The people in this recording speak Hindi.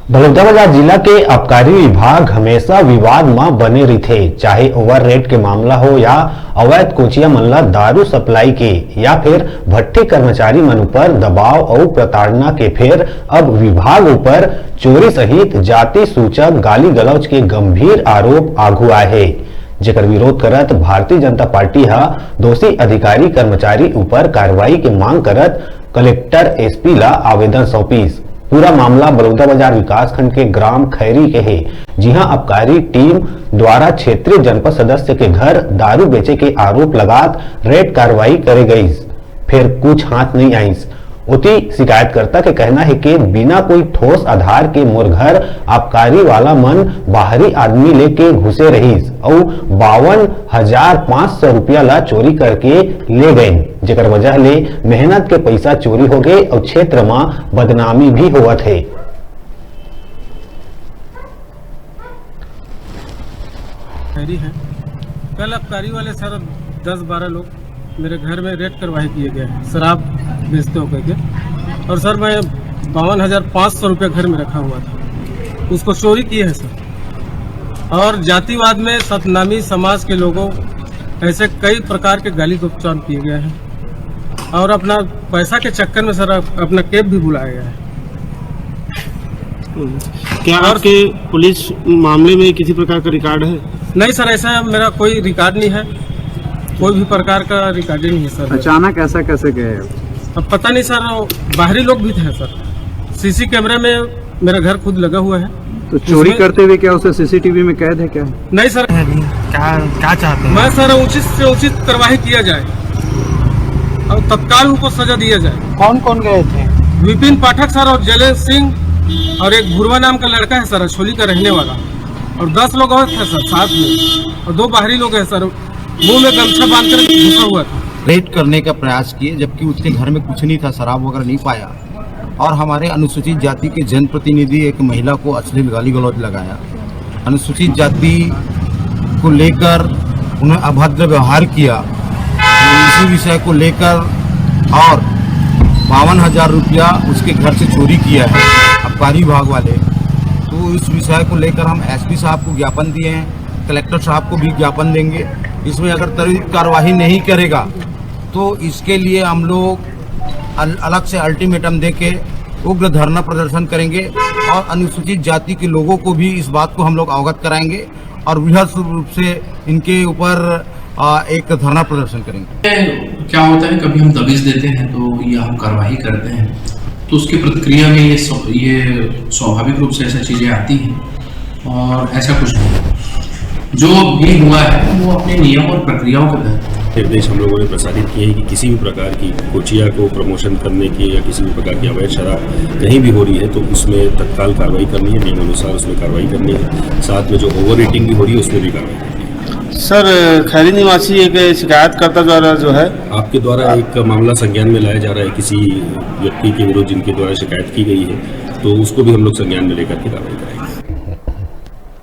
बलौदाबाजार जिला के आबकारी विभाग हमेशा विवाद में बने रही, चाहे ओवर रेट के मामला हो या अवैध कोचिया मन ला दारू सप्लाई के या फिर भट्टी कर्मचारी मन ऊपर दबाव और प्रताड़ना के। फिर अब विभाग ऊपर चोरी सहित जाति सूचक गाली गलौज के गंभीर आरोप आगू आए है, जेकर विरोध करत भारतीय जनता पार्टी हा दोषी अधिकारी कर्मचारी ऊपर कार्रवाई के मांग करत कलेक्टर एसपी ला आवेदन सौंपीस। पूरा मामला बलौदाबाजार विकास खंड के ग्राम खैरी के है, जहां आबकारी टीम द्वारा क्षेत्रीय जनपद सदस्य के घर दारू बेचे के आरोप लगात रेड कार्रवाई करे गई, फिर कुछ हाथ नहीं आई। उती शिकायतकर्ता के कहना है कि बिना कोई ठोस आधार के मोर घर आबकारी वाला मन बाहरी आदमी लेके घुसे रहीस और 52,500 रुपया ला चोरी करके ले गए, जेकर वजह ले मेहनत के पैसा चोरी हो गए और क्षेत्र में बदनामी भी होवत है। कल आबकारी वाले सर 10-12 लोग मेरे घर में रेड कार्रवाई किए गए हैं शराब बेचते हो करके, और सर मैं 52,500 रुपये घर में रखा हुआ था, उसको चोरी किए हैं सर। और जातिवाद में सतनामी समाज के लोगों ऐसे कई प्रकार के गाली गलौज किए गए हैं, और अपना पैसा के चक्कर में सर अपना कैब भी बुलाया गया है। क्या आपके पुलिस मामले में किसी प्रकार का रिकॉर्ड है? नहीं सर, ऐसा मेरा कोई रिकॉर्ड नहीं है, कोई भी प्रकार का रिकॉर्डिंग नहीं है सर। अचानक ऐसा कैसे गए? अब पता नहीं सर, बाहरी लोग भी थे सर। सीसी कैमरे में मेरा घर खुद लगा हुआ है। तो चोरी करते हुए क्या उसे सीसीटीवी में कैद है क्या? नहीं सर। क्या चाहते हैं? मैं सर उचित से उचित कार्रवाई किया जाए और तत्काल उनको सजा दिया जाए। कौन कौन गए थे? विपिन पाठक सर और जलेश सिंह और एक भुरवा नाम का लड़का है सर, छोली का रहने वाला, और 10 लोग और थे सर साथ में, और 2 बाहरी लोग हैं सर, मुंह में गमछा बांधकर घुसा हुआ था। रेड करने का प्रयास किए, जबकि उसके घर में कुछ नहीं था, शराब वगैरह नहीं पाया, और हमारे अनुसूचित जाति के जनप्रतिनिधि एक महिला को अश्लील गाली गलौज लगाया। अनुसूचित जाति को लेकर उन्हें अभद्र व्यवहार किया। इसी विषय को लेकर और 52,000 रुपया उसके घर से चोरी किया है आबकारी विभाग वाले। तो इस विषय को लेकर हम एसपी साहब को ज्ञापन दिए हैं, कलेक्टर साहब को भी ज्ञापन देंगे। इसमें अगर त्वरित कार्रवाई नहीं करेगा तो इसके लिए हम लोग अलग से अल्टीमेटम देके उग्र धरना प्रदर्शन करेंगे, और अनुसूचित जाति के लोगों को भी इस बात को हम लोग अवगत कराएंगे और वृहद रूप से इनके ऊपर एक धरना प्रदर्शन करेंगे। क्या होता है, कभी हम दबिश देते हैं तो या हम कार्रवाई करते हैं तो उसकी प्रतिक्रिया में ये स्वाभाविक रूप से ऐसा चीज़ें आती हैं, और ऐसा कुछ नहीं। जो भी हुआ है वो अपने नियम और प्रक्रियाओं के तहत निर्देश हम लोगों ने प्रसारित किए हैं कि किसी भी प्रकार की कोचिया को प्रमोशन करने की या किसी भी प्रकार की अवैध शराब कहीं भी हो रही है तो उसमें तत्काल कार्रवाई करनी है, नियम अनुसार उसमें कार्रवाई करनी है। साथ में जो ओवर रेटिंग भी हो रही है उसमें भी कार्रवाई करनी है। सर, खैरी निवासी एक शिकायतकर्ता द्वारा जो है आपके द्वारा एक मामला संज्ञान में लाया जा रहा है किसी व्यक्ति के विरुद्ध जिनके द्वारा शिकायत की गई है, तो उसको भी हम लोग संज्ञान में लेकर के कार्रवाई करेंगे।